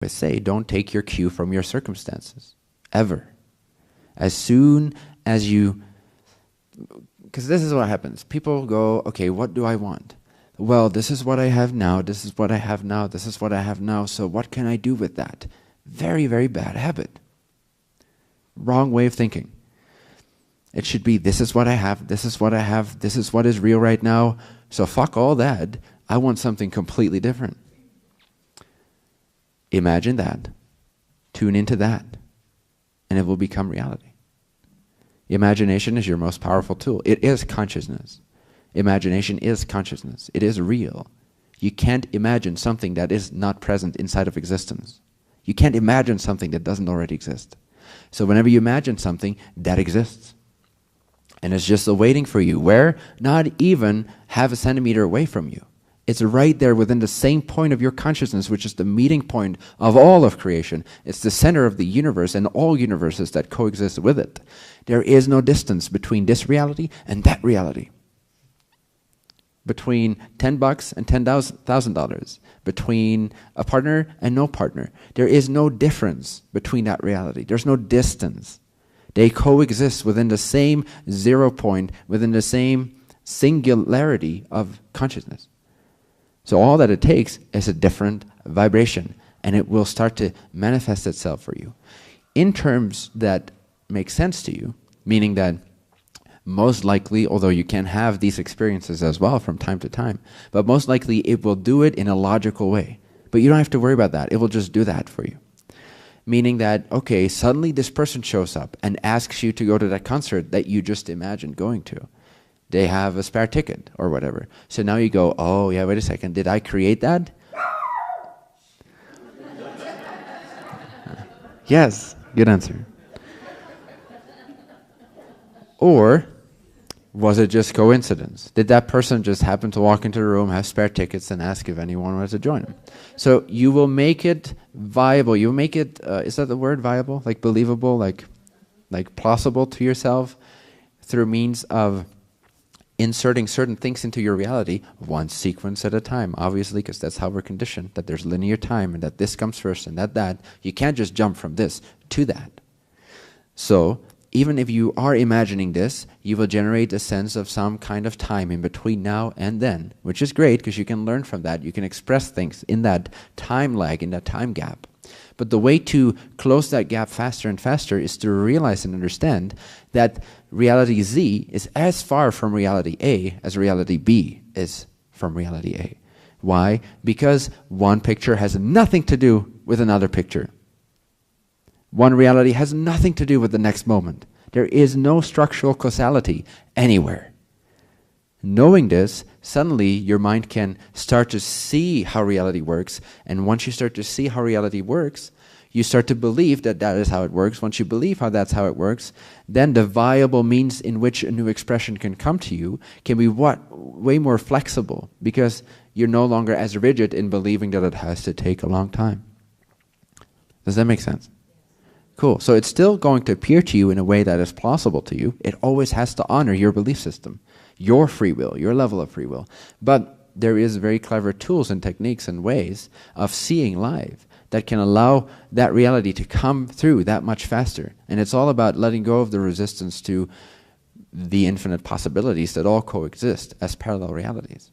say, don't take your cue from your circumstances, ever. As soon as you, because this is what happens. People go, okay, what do I want? Well, this is what I have now, this is what I have now, this is what I have now, so what can I do with that? Very, very bad habit. Wrong way of thinking. It should be, this is what I have, this is what I have, this is what is real right now, so fuck all that. I want something completely different. Imagine that. Tune into that. And it will become reality. Imagination is your most powerful tool. It is consciousness. Imagination is consciousness. It is real. You can't imagine something that is not present inside of existence. You can't imagine something that doesn't already exist. So whenever you imagine something, that exists. And it's just waiting for you. Where? Not even half a centimeter away from you. It's right there within the same point of your consciousness, which is the meeting point of all of creation. It's the center of the universe and all universes that coexist with it. There is no distance between this reality and that reality. Between $10 and $10,000. Between a partner and no partner. There is no difference between that reality. There's no distance. They coexist within the same 0 point, within the same singularity of consciousness. So all that it takes is a different vibration, and it will start to manifest itself for you. In terms that make sense to you, meaning that most likely, although you can have these experiences as well from time to time, but most likely it will do it in a logical way. But you don't have to worry about that. It will just do that for you. Meaning that, okay, suddenly this person shows up and asks you to go to that concert that you just imagined going to. They have a spare ticket or whatever. So now you go, oh yeah, wait a second, did I create that? Yes, good answer. Or was it just coincidence? Did that person just happen to walk into the room, have spare tickets, and ask if anyone wanted to join them? So you will make it viable. You will make it, is that the word, viable? Like believable, like plausible to yourself through means of inserting certain things into your reality one sequence at a time, obviously, because that's how we're conditioned, that there's linear time and that this comes first and that. You can't just jump from this to that. So even if you are imagining this, you will generate a sense of some kind of time in between now and then, which is great because you can learn from that. You can express things in that time lag, in that time gap. But the way to close that gap faster and faster is to realize and understand that reality Z is as far from reality A as reality B is from reality A. Why? Because one picture has nothing to do with another picture. One reality has nothing to do with the next moment. There is no structural causality anywhere. Knowing this, suddenly your mind can start to see how reality works, and once you start to see how reality works, you start to believe that that is how it works. Once you believe how that's how it works, then the viable means in which a new expression can come to you can be way more flexible, because you're no longer as rigid in believing that it has to take a long time. Does that make sense? Cool. So it's still going to appear to you in a way that is plausible to you. It always has to honor your belief system, your free will, your level of free will. But there is very clever tools and techniques and ways of seeing live that can allow that reality to come through that much faster. And it's all about letting go of the resistance to the infinite possibilities that all coexist as parallel realities.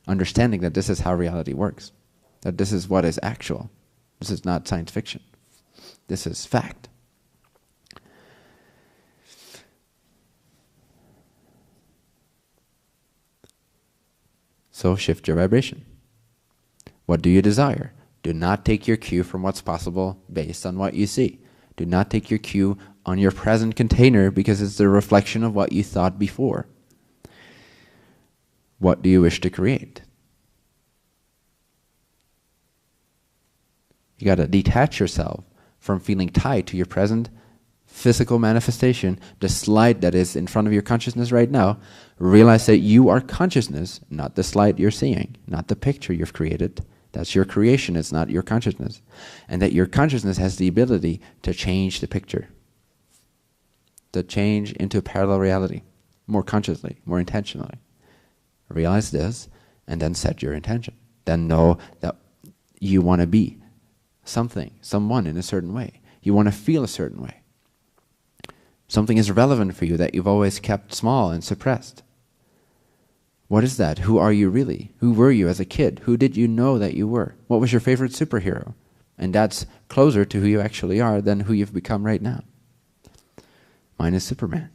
Understanding that this is how reality works. That this is what is actual. This is not science fiction. This is fact. So shift your vibration. What do you desire? Do not take your cue from what's possible based on what you see. Do not take your cue on your present container because it's the reflection of what you thought before. What do you wish to create? You got to detach yourself from feeling tied to your present physical manifestation, the slide that is in front of your consciousness right now. Realize that you are consciousness, not the slide you're seeing, not the picture you've created. That's your creation, it's not your consciousness. And that your consciousness has the ability to change the picture, to change into a parallel reality, more consciously, more intentionally. Realize this, and then set your intention. Then know that you want to be something, someone in a certain way. You want to feel a certain way. Something is relevant for you that you've always kept small and suppressed. What is that? Who are you really? Who were you as a kid? Who did you know that you were? What was your favorite superhero? And that's closer to who you actually are than who you've become right now. Mine is Superman.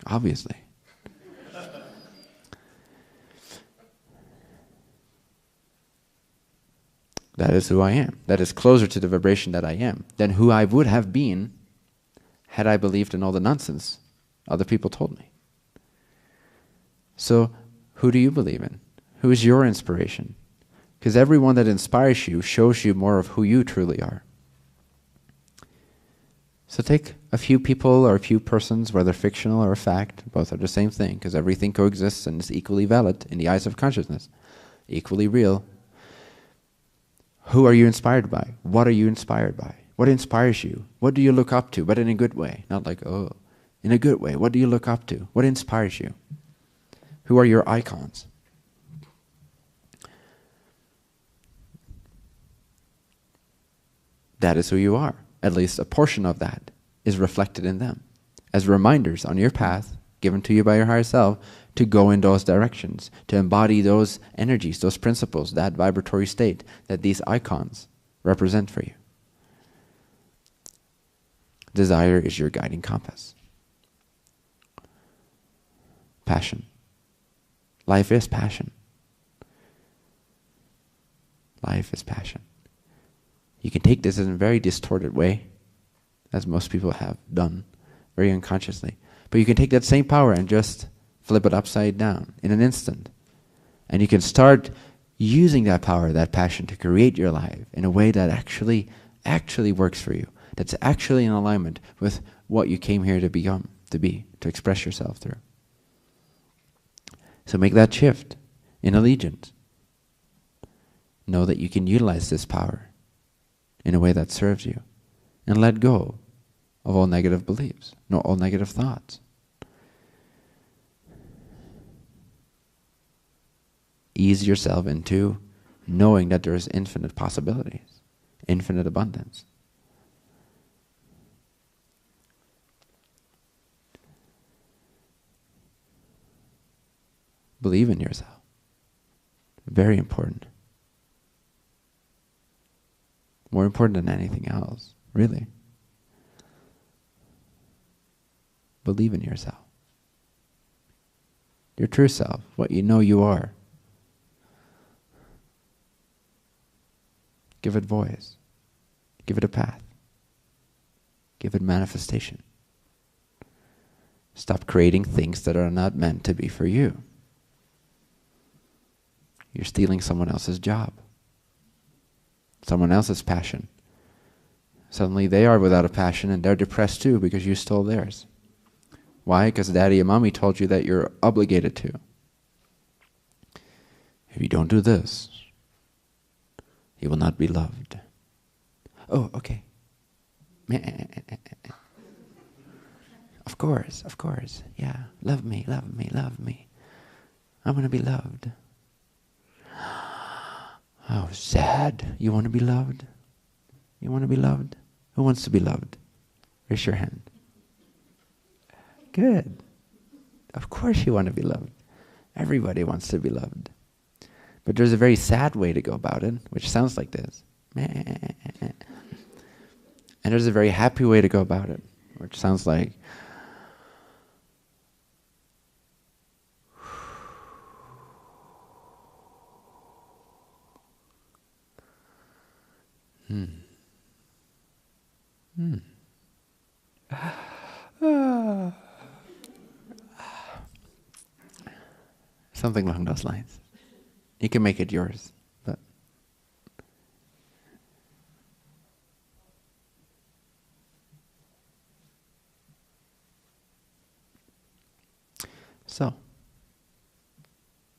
Obviously. That is who I am. That is closer to the vibration that I am than who I would have been had I believed in all the nonsense other people told me. So, who do you believe in? Who is your inspiration? Because everyone that inspires you shows you more of who you truly are. So take a few people or a few persons, whether fictional or a fact, both are the same thing, because everything coexists and is equally valid in the eyes of consciousness, equally real. Who are you inspired by? What are you inspired by? What inspires you? What do you look up to? But in a good way, not like, oh, in a good way. What do you look up to? What inspires you? Who are your icons? That is who you are. At least a portion of that is reflected in them as reminders on your path given to you by your higher self to go in those directions, to embody those energies, those principles, that vibratory state that these icons represent for you. Desire is your guiding compass. Passion. Life is passion. Life is passion. You can take this in a very distorted way, as most people have done, very unconsciously. But you can take that same power and just flip it upside down in an instant. And you can start using that power, that passion, to create your life in a way that actually works for you. That's actually in alignment with what you came here to become, to be, to express yourself through. So make that shift in allegiance. Know that you can utilize this power in a way that serves you. And let go of all negative beliefs, no, all negative thoughts. Ease yourself into knowing that there is infinite possibilities, infinite abundance. Believe in yourself. Very important. More important than anything else, really. Believe in yourself. Your true self, what you know you are. Give it voice. Give it a path. Give it manifestation. Stop creating things that are not meant to be for you. You're stealing someone else's job. Someone else's passion. Suddenly they are without a passion and they're depressed too because you stole theirs. Why? Because daddy and mommy told you that you're obligated to. If you don't do this, you will not be loved. Oh, okay. Of course. Yeah, love me. I want to be loved. Oh, sad. You want to be loved? You want to be loved? Who wants to be loved? Raise your hand. Good. Of course you want to be loved. Everybody wants to be loved. But there's a very sad way to go about it, which sounds like this. And there's a very happy way to go about it, which sounds like something along those lines. You can make it yours, but so,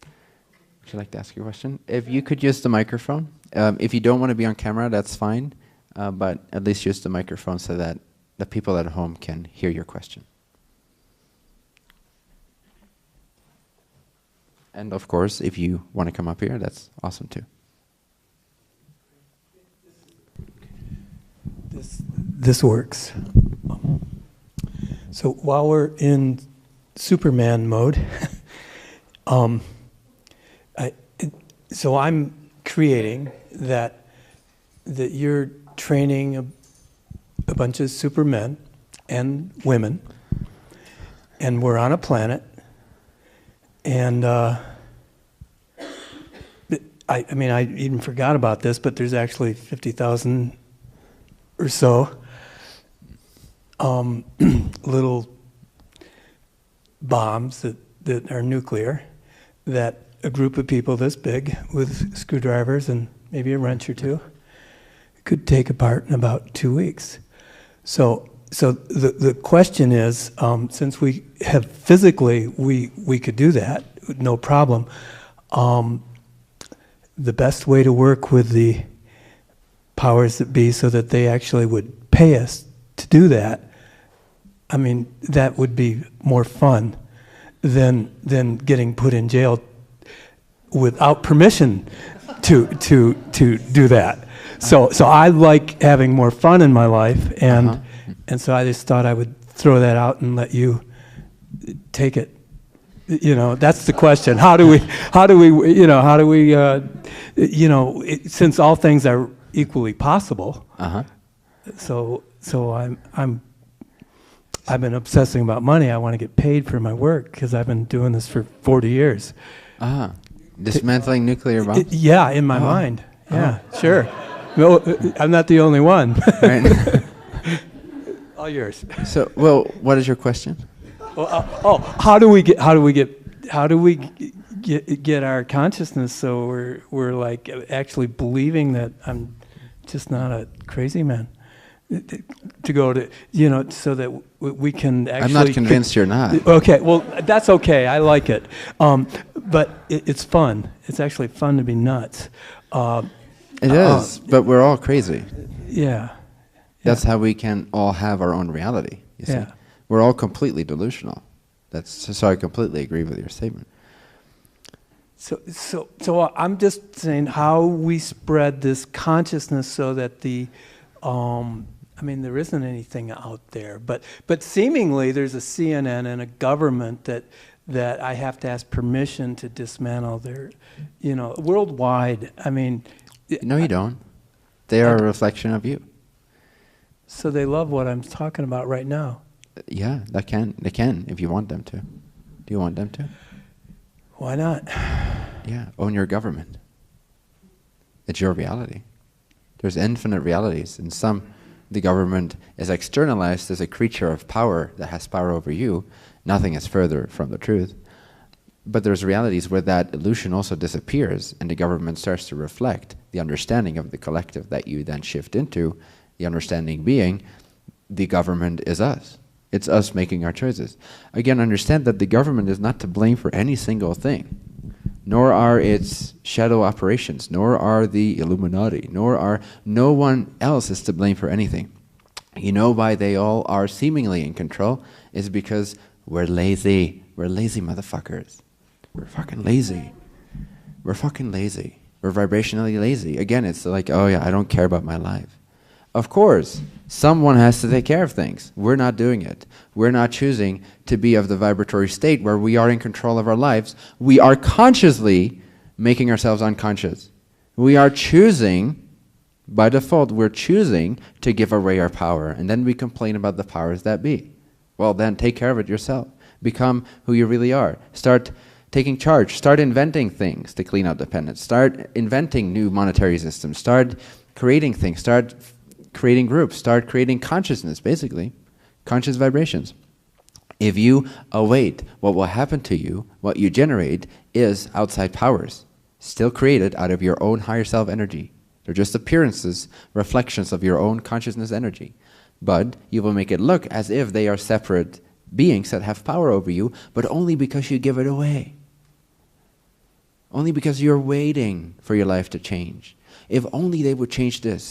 would you like to ask your question? If you could use the microphone. If you don't want to be on camera, that's fine, but at least use the microphone so that the people at home can hear your question. And of course, if you want to come up here, that's awesome too. this works. So while we're in Superman mode, so I'm creating that you're training a bunch of supermen and women, and we're on a planet, and I mean, I even forgot about this, but there's actually 50,000 or so little bombs that are nuclear, that a group of people this big with screwdrivers and maybe a wrench or two could take apart in about 2 weeks. So the question is, since we have physically, we could do that, no problem. The best way to work with the powers that be so that they actually would pay us to do that, I mean, that would be more fun than getting put in jail without permission to do that. So I like having more fun in my life, and so I just thought I would throw that out and let you take it. You know, that's the question. How do we, since all things are equally possible. So I've been obsessing about money. I want to get paid for my work because I've been doing this for 40 years. Dismantling nuclear bombs? Yeah, in my mind. Yeah, sure. No, I'm not the only one. Right. All yours. So, well, what is your question? Well, how do we get our consciousness so we're like actually believing that I'm just not a crazy man? To go to, so that we can actually... I'm not convinced you're not. Okay, well, that's okay. I like it. But it's fun. It's actually fun to be nuts. It is, but we're all crazy. Yeah. That's how we can all have our own reality, you see. Yeah. We're all completely delusional. So I completely agree with your statement. So I'm just saying how we spread this consciousness so that I mean, there isn't anything out there, but seemingly there's a CNN and a government that I have to ask permission to dismantle their, worldwide. I mean, no, you don't. They are a reflection of you. So they love what I'm talking about right now. Yeah, they can if you want them to. Do you want them to? Why not? Yeah, own your government. It's your reality. There's infinite realities. In some, the government is externalized as a creature of power that has power over you. Nothing is further from the truth. But there's realities where that illusion also disappears, and the government starts to reflect the understanding of the collective that you then shift into, the understanding being, the government is us. It's us making our choices. Again, understand that the government is not to blame for any single thing, nor are its shadow operations, nor are the Illuminati, no one else is to blame for anything. You know why they all are seemingly in control is because we're lazy. We're lazy motherfuckers. We're fucking lazy. We're fucking lazy. We're vibrationally lazy. Again, it's like, oh yeah, I don't care about my life. Of course, someone has to take care of things. We're not doing it. We're not choosing to be of the vibratory state where we are in control of our lives. We are consciously making ourselves unconscious. We are choosing, by default, we're choosing to give away our power. And then we complain about the powers that be. Well, then take care of it yourself. Become who you really are. Start taking charge. Start inventing things to clean out dependence. Start inventing new monetary systems. Start creating things. Start creating groups, start creating consciousness, basically, conscious vibrations. If you await what will happen to you, what you generate is outside powers, still created out of your own higher self energy. They're just appearances, reflections of your own consciousness energy. But you will make it look as if they are separate beings that have power over you, but only because you give it away. Only because you're waiting for your life to change. If only they would change this.